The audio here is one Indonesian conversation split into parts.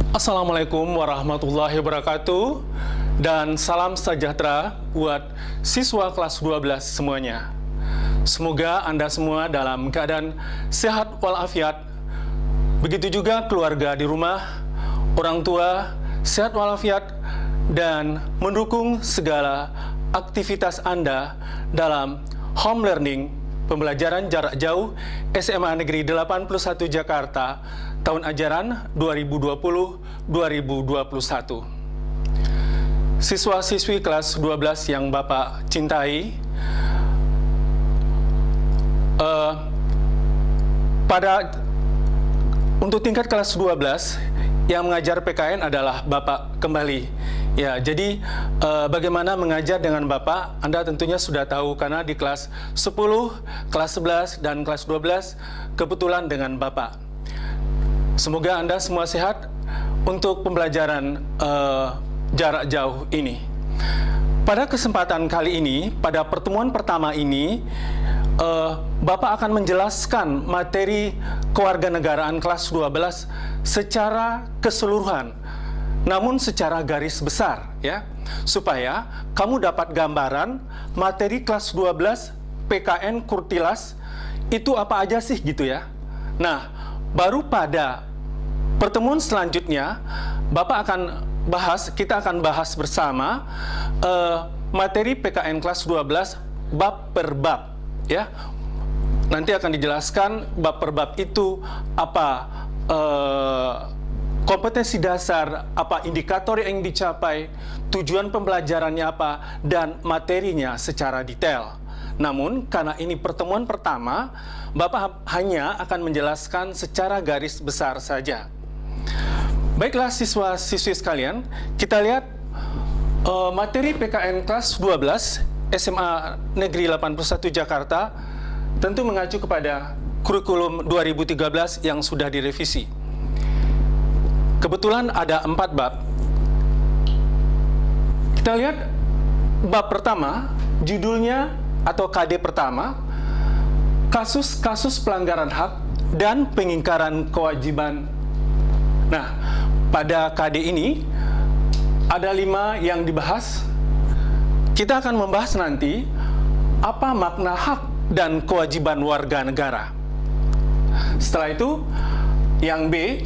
Assalamualaikum warahmatullahi wabarakatuh, dan salam sejahtera buat siswa kelas 12 semuanya. Semoga Anda semua dalam keadaan sehat walafiat. Begitu juga keluarga di rumah, orang tua sehat walafiat, dan mendukung segala aktivitas Anda dalam home learning, pembelajaran jarak jauh SMA Negeri 81 Jakarta tahun ajaran 2020-2021. Siswa-siswi kelas 12 yang Bapak cintai, untuk tingkat kelas 12 yang mengajar PKN adalah Bapak kembali. Ya, jadi bagaimana mengajar dengan Bapak, Anda tentunya sudah tahu karena di kelas 10, kelas 11, dan kelas 12 kebetulan dengan Bapak. Semoga Anda semua sehat untuk pembelajaran jarak jauh ini. Pada kesempatan kali ini, pada pertemuan pertama ini, Bapak akan menjelaskan materi kewarganegaraan kelas 12 secara keseluruhan, namun secara garis besar, ya, supaya kamu dapat gambaran materi kelas 12 PKN Kurtilas itu apa aja sih gitu ya. Nah, baru pada pertemuan selanjutnya kita akan bahas bersama materi PKN kelas 12 bab per bab, ya. Nanti akan dijelaskan bab per bab itu apa, kompetensi dasar, apa indikator yang dicapai, tujuan pembelajarannya apa, dan materinya secara detail. Namun, karena ini pertemuan pertama, Bapak hanya akan menjelaskan secara garis besar saja. Baiklah siswa-siswi sekalian, kita lihat materi PKN kelas 12 SMA Negeri 81 Jakarta tentu mengacu kepada kurikulum 2013 yang sudah direvisi. Kebetulan ada 4 bab. Kita lihat bab pertama, judulnya atau KD pertama, kasus-kasus pelanggaran hak dan pengingkaran kewajiban. Nah, pada KD ini ada 5 yang dibahas. Kita akan membahas nanti apa makna hak dan kewajiban warga negara. Setelah itu, yang B,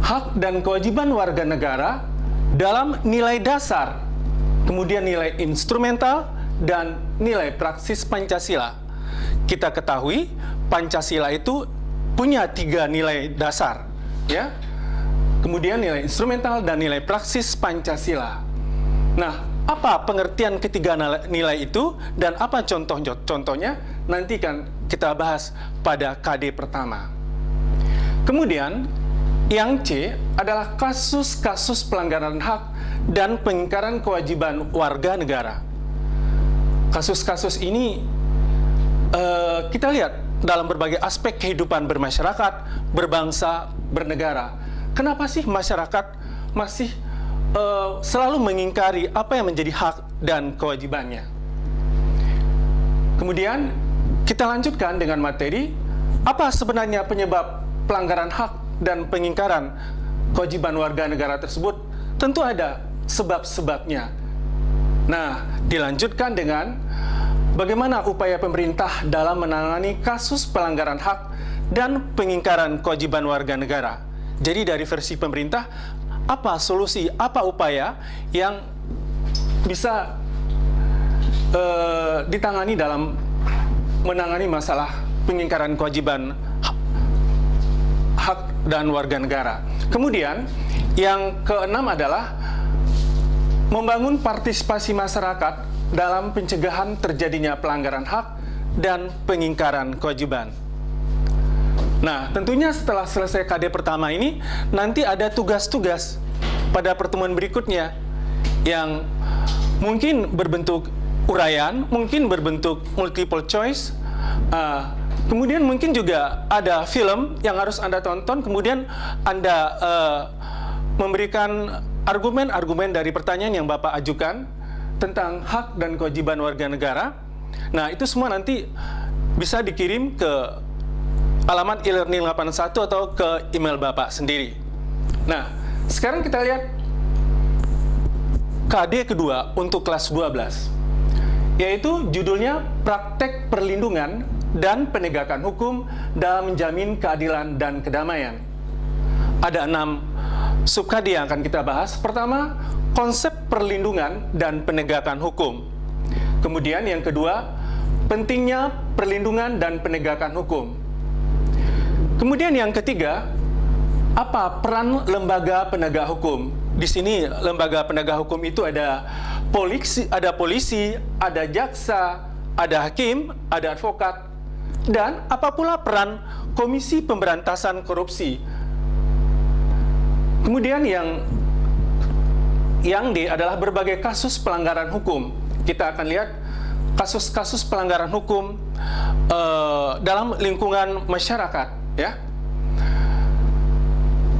hak dan kewajiban warga negara dalam nilai dasar, kemudian nilai instrumental, dan nilai praksis Pancasila. Kita ketahui Pancasila itu punya 3 nilai dasar, ya. Kemudian nilai instrumental dan nilai praksis Pancasila. Nah, apa pengertian ketiga nilai itu dan apa contohnya nanti kan kita bahas pada KD pertama. Kemudian yang C adalah kasus-kasus pelanggaran hak dan pengingkaran kewajiban warga negara. Kasus-kasus ini kita lihat dalam berbagai aspek kehidupan bermasyarakat, berbangsa, bernegara. Kenapa sih masyarakat masih selalu mengingkari apa yang menjadi hak dan kewajibannya? Kemudian kita lanjutkan dengan materi apa sebenarnya penyebab pelanggaran hak dan pengingkaran kewajiban warga negara tersebut. Tentu ada sebab-sebabnya. Nah, dilanjutkan dengan bagaimana upaya pemerintah dalam menangani kasus pelanggaran hak dan pengingkaran kewajiban warga negara. Jadi dari versi pemerintah, apa solusi, apa upaya yang bisa ditangani dalam menangani masalah pengingkaran kewajiban hak dan warga negara. Kemudian yang keenam adalah membangun partisipasi masyarakat dalam pencegahan terjadinya pelanggaran hak dan pengingkaran kewajiban. Nah, tentunya setelah selesai KD pertama ini, nanti ada tugas-tugas pada pertemuan berikutnya yang mungkin berbentuk uraian, mungkin berbentuk multiple choice, kemudian mungkin juga ada film yang harus Anda tonton, kemudian Anda memberikan argumen-argumen dari pertanyaan yang Bapak ajukan tentang hak dan kewajiban warga negara. Nah, itu semua nanti bisa dikirim ke alamat e-learning 81 atau ke email Bapak sendiri. Nah, Sekarang kita lihat KD kedua untuk kelas 12, yaitu judulnya Praktek Perlindungan dan Penegakan Hukum dalam Menjamin Keadilan dan Kedamaian. Ada 6 sub-KD yang akan kita bahas. Pertama, konsep perlindungan dan penegakan hukum. Kemudian yang kedua, pentingnya perlindungan dan penegakan hukum. Kemudian yang ketiga, apa peran lembaga penegak hukum? Di sini lembaga penegak hukum itu ada polisi, ada jaksa, ada hakim, ada advokat, dan apa pula peran Komisi Pemberantasan Korupsi. Kemudian yang D adalah berbagai kasus pelanggaran hukum. Kita akan lihat kasus-kasus pelanggaran hukum dalam lingkungan masyarakat, ya.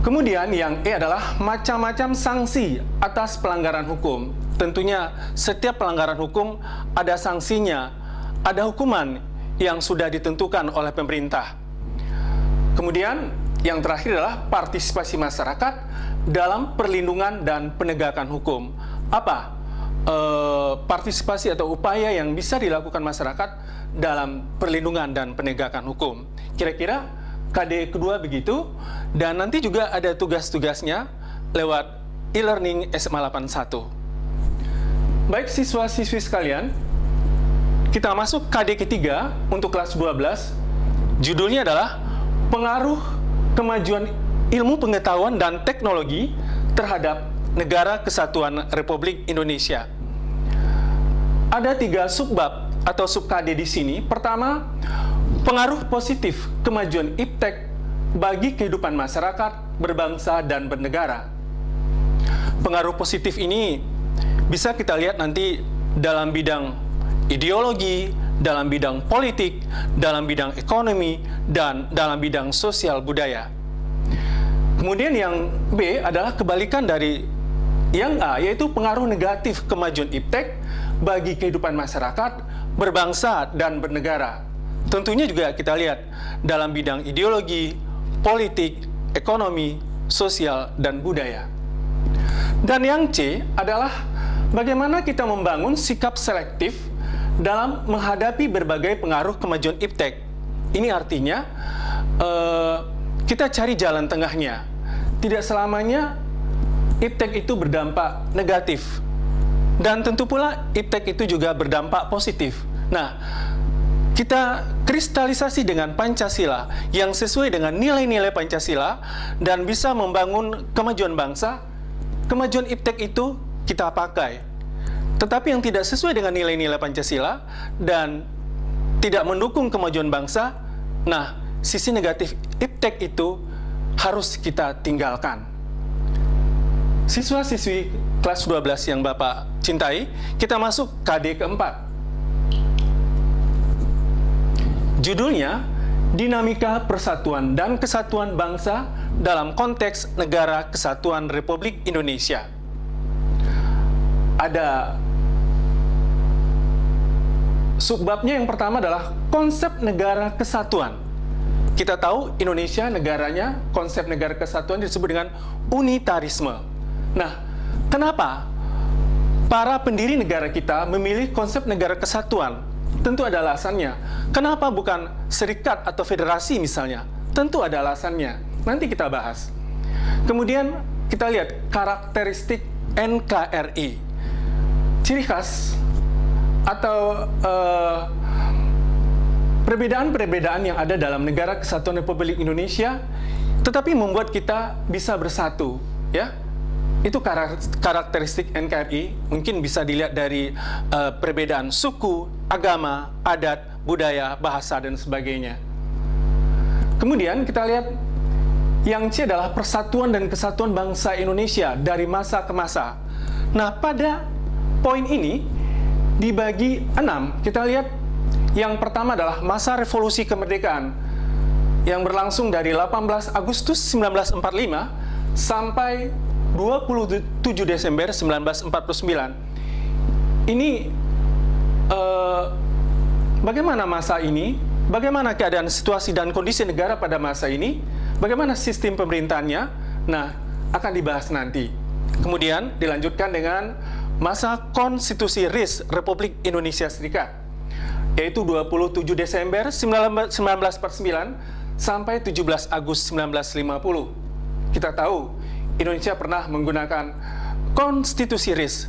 Kemudian yang E adalah macam-macam sanksi atas pelanggaran hukum. Tentunya setiap pelanggaran hukum ada sanksinya, ada hukuman yang sudah ditentukan oleh pemerintah. Kemudian yang terakhir adalah partisipasi masyarakat dalam perlindungan dan penegakan hukum. Apa partisipasi atau upaya yang bisa dilakukan masyarakat dalam perlindungan dan penegakan hukum? Kira-kira KD kedua begitu, dan nanti juga ada tugas-tugasnya lewat e-learning SMA 81. Baik siswa-siswi sekalian, kita masuk KD ketiga untuk kelas 12. Judulnya adalah Pengaruh Kemajuan Ilmu Pengetahuan dan Teknologi terhadap Negara Kesatuan Republik Indonesia. Ada 3 subbab atau sub-KD di sini. Pertama, pengaruh positif kemajuan iptek bagi kehidupan masyarakat, berbangsa, dan bernegara. Pengaruh positif ini bisa kita lihat nanti dalam bidang ideologi, dalam bidang politik, dalam bidang ekonomi, dan dalam bidang sosial budaya. Kemudian yang B adalah kebalikan dari yang A, yaitu pengaruh negatif kemajuan iptek bagi kehidupan masyarakat, berbangsa, dan bernegara. Tentunya juga kita lihat dalam bidang ideologi, politik, ekonomi, sosial, dan budaya. Dan yang C adalah bagaimana kita membangun sikap selektif dalam menghadapi berbagai pengaruh kemajuan iptek. Ini artinya kita cari jalan tengahnya. Tidak selamanya iptek itu berdampak negatif. Dan tentu pula iptek itu juga berdampak positif. Nah, kita kristalisasi dengan Pancasila yang sesuai dengan nilai-nilai Pancasila dan bisa membangun kemajuan bangsa. Kemajuan iptek itu kita pakai. Tetapi yang tidak sesuai dengan nilai-nilai Pancasila dan tidak mendukung kemajuan bangsa, nah, sisi negatif iptek itu harus kita tinggalkan. Siswa-siswi kelas 12 yang Bapak cintai, kita masuk KD keempat. Judulnya, Dinamika Persatuan dan Kesatuan Bangsa dalam Konteks Negara Kesatuan Republik Indonesia. Ada subbabnya. Yang pertama adalah konsep negara kesatuan. Kita tahu Indonesia negaranya, konsep negara kesatuan disebut dengan unitarisme. Nah, kenapa para pendiri negara kita memilih konsep negara kesatuan? Tentu ada alasannya. Kenapa bukan serikat atau federasi misalnya? Tentu ada alasannya. Nanti kita bahas. Kemudian kita lihat karakteristik NKRI. Ciri khas atau perbedaan-perbedaan yang ada dalam Negara Kesatuan Republik Indonesia, tetapi membuat kita bisa bersatu, ya. Itu karakteristik NKRI. Mungkin bisa dilihat dari perbedaan suku, agama, adat, budaya, bahasa, dan sebagainya. Kemudian kita lihat yang C adalah persatuan dan kesatuan bangsa Indonesia dari masa ke masa. Nah, pada poin ini dibagi 6. Kita lihat yang pertama adalah masa revolusi kemerdekaan yang berlangsung dari 18 Agustus 1945 sampai 27 Desember 1949. Ini bagaimana masa ini? Bagaimana keadaan situasi dan kondisi negara pada masa ini? Bagaimana sistem pemerintahannya? Nah, akan dibahas nanti. Kemudian dilanjutkan dengan masa konstitusi RIS Republik Indonesia Serikat, yaitu 27 Desember 1949 sampai 17 Agustus 1950. Kita tahu Indonesia pernah menggunakan konstitusi RIS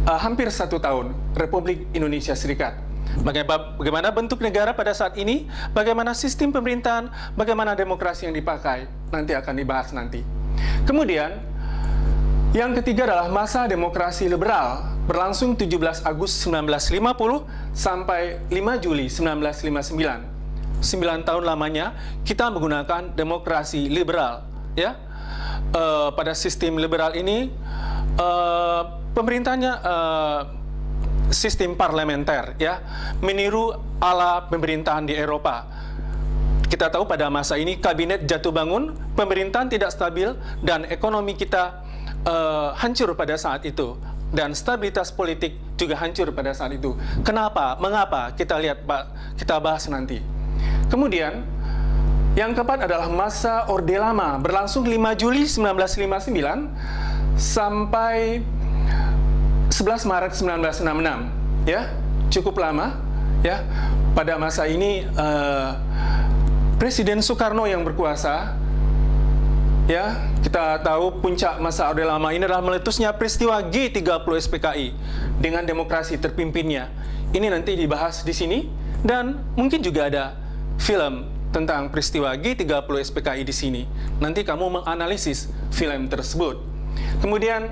hampir 1 tahun, Republik Indonesia Serikat. Bagaimana bentuk negara pada saat ini, bagaimana sistem pemerintahan, bagaimana demokrasi yang dipakai, nanti akan dibahas nanti. Kemudian, yang ketiga adalah masa demokrasi liberal, berlangsung 17 Agustus 1950 sampai 5 Juli 1959. 9 tahun lamanya kita menggunakan demokrasi liberal, ya. Pada sistem liberal ini pemerintahnya sistem parlementer, ya, meniru ala pemerintahan di Eropa. Kita tahu pada masa ini kabinet jatuh bangun, pemerintahan tidak stabil, dan ekonomi kita hancur pada saat itu, dan stabilitas politik juga hancur pada saat itu. Kenapa? Mengapa? Kita lihat, Pak, kita bahas nanti. Kemudian yang keempat adalah masa Orde Lama, berlangsung 5 Juli 1959 sampai 11 Maret 1966. Ya, cukup lama. Ya, pada masa ini Presiden Soekarno yang berkuasa. Ya, kita tahu puncak masa Orde Lama ini adalah meletusnya peristiwa G30 SPKI dengan demokrasi terpimpinnya. Ini nanti dibahas di sini, dan mungkin juga ada film tentang peristiwa G30 SPKI di sini. Nanti kamu menganalisis film tersebut. Kemudian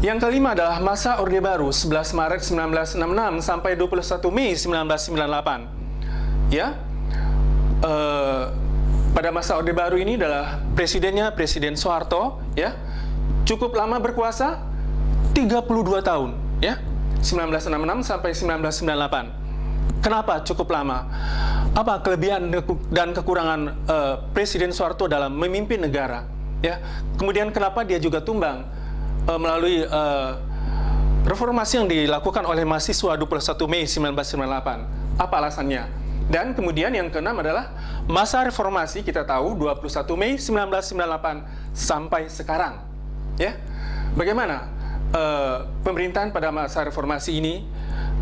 yang kelima adalah masa Orde Baru, 11 Maret 1966 sampai 21 Mei 1998. Ya, pada masa Orde Baru ini adalah presidennya Presiden Soeharto, ya, cukup lama berkuasa, 32 tahun, ya, 1966 sampai 1998. Kenapa cukup lama? Apa kelebihan dan kekurangan Presiden Soeharto dalam memimpin negara? Ya, kemudian kenapa dia juga tumbang melalui reformasi yang dilakukan oleh mahasiswa 21 Mei 1998? Apa alasannya? Dan kemudian yang keenam adalah masa reformasi, kita tahu 21 Mei 1998 sampai sekarang. Ya, bagaimana pemerintahan pada masa reformasi ini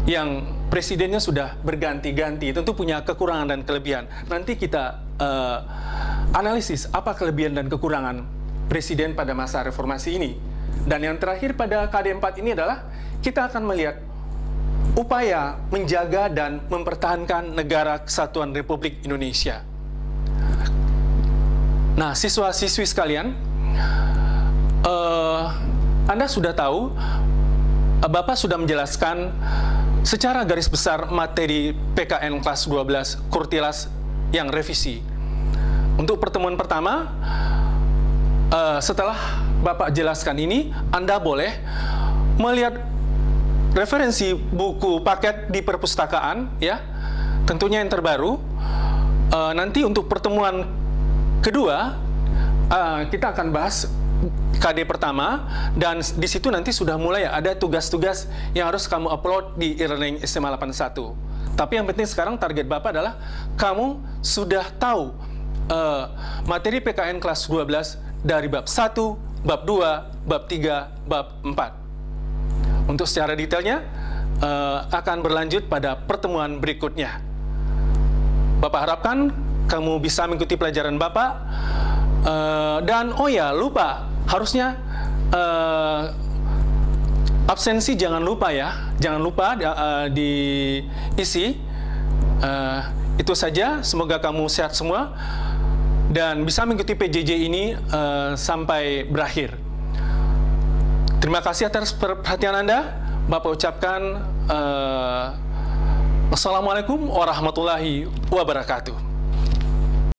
yang presidennya sudah berganti-ganti, tentu punya kekurangan dan kelebihan. Nanti kita analisis apa kelebihan dan kekurangan presiden pada masa reformasi ini. Dan yang terakhir pada KD4 ini adalah kita akan melihat upaya menjaga dan mempertahankan negara kesatuan Republik Indonesia. Nah, siswa-siswi sekalian, Anda sudah tahu, Bapak sudah menjelaskan secara garis besar materi PKN kelas 12 Kurtilas yang revisi. Untuk pertemuan pertama, setelah Bapak jelaskan ini, Anda boleh melihat referensi buku paket di perpustakaan, ya, tentunya yang terbaru. Nanti untuk pertemuan kedua, kita akan bahas KD pertama, dan di situ nanti sudah mulai ada tugas-tugas yang harus kamu upload di e-learning SMA 81. Tapi yang penting sekarang target Bapak adalah kamu sudah tahu materi PKN kelas 12 dari bab 1, bab 2, bab 3, bab 4. Untuk secara detailnya akan berlanjut pada pertemuan berikutnya. Bapak harapkan kamu bisa mengikuti pelajaran Bapak. Dan oh ya, lupa, harusnya absensi jangan lupa, ya, jangan lupa diisi. Itu saja, semoga kamu sehat semua dan bisa mengikuti PJJ ini sampai berakhir. Terima kasih atas perhatian Anda. Bapak ucapkan Assalamualaikum warahmatullahi wabarakatuh.